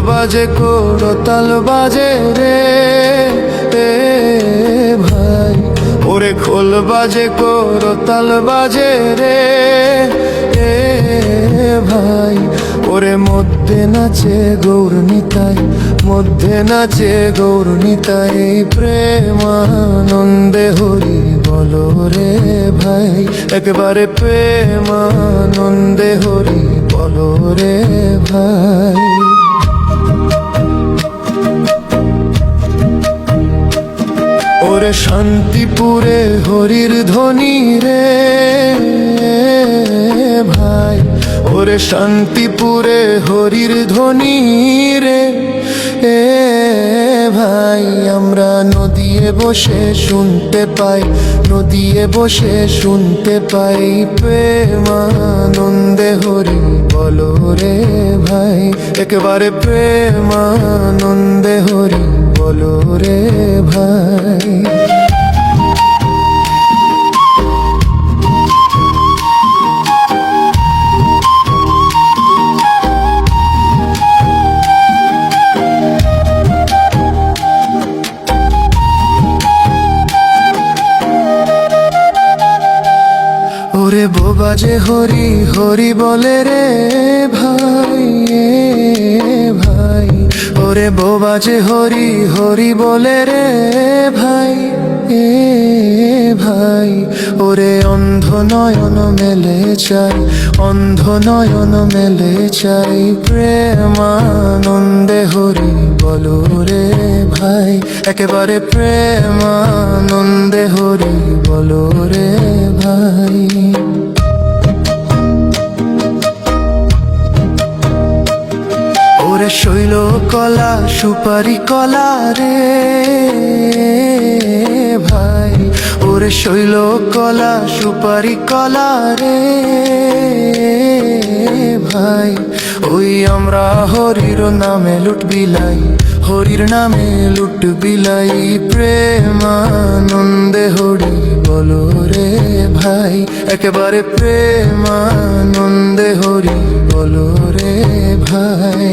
বাজে করতাল বাজে রে ভাই, ওরে খোল বাজে করতাল বাজে রে ভাই, ওরে মধ্যে নাচে গৌরনিতাই, মধ্যে নাচে গৌরনিতাই, প্রেমানন্দে হরি বলো রে ভাই, একবারে প্রেমানন্দে হরি বলো রে ভাই। ওরে শান্তিপুরে হরির ধ্বনি রে ভাই, ওরে শান্তিপুরে হরির ধ্বনি রে ভাই, আমরা নদীয়ে বসে শুনতে পাই, নদীয়ে বসে শুনতে পাই, প্রেমানন্দে হরি বলো রে ভাই, একেবারে প্রেমানন্দে হরি বলো রে ভাই। ওরে বাজে হরি হরি বলে রে ভাই ভাই, ওরে বাজে হরি হরি বলে রে ভাই ভাই, ওরে অন্ধ নয়ন মেলে চাই, অন্ধ নয়ন মেলে চাই, প্রেমানন্দে হরি বলো রে ভাই, একেবারে প্রেমানন্দে হরি বলো রে ভাই। ওরে শৈল কলা সুপারি কলা রে ভাই, ওরে শৈল কলা সুপারি কলা রে ভাই, ওই আমরা হরির নামে লুট বিলাই, হরির নামে লুট বিলাই, প্রেমানন্দে হরি বলো রে ভাই, একেবারে প্রেমানন্দে হরি বলো রে ভাই।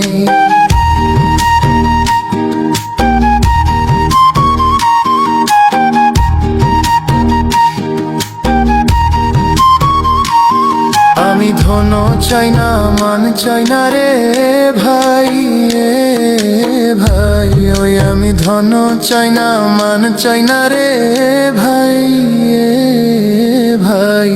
আমি ধন চাই না মান চাই না রে ভাই ভাই, ওই আমি ধন চাই না মান চাই না রে ভাই ভাই,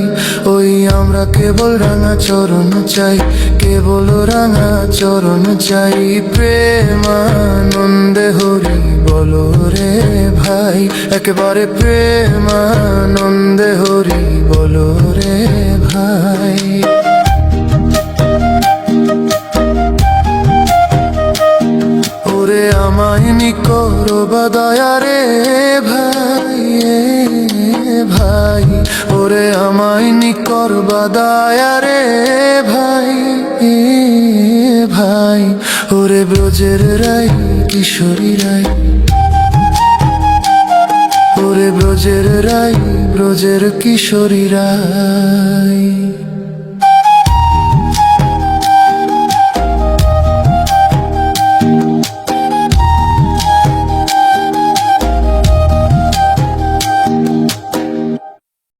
ওই আমরা কেবল রাঙা চরণ চাই, কেবল রাঙা চরণ চাই, প্রেমানন্দে হরি বলো রে ভাই, একেবারে প্রেমানন্দে হরি বলো রে ভাই। ওরে আমায় নিকর দয়া রে ভাই ভাই, ওরে আমায় নিকর দয়া রে ভাই ভাই, ওরে ব্রজের রাই কিশোরী রাই, ওরে ব্রজের রাই ব্রজের কিশোরী রাই।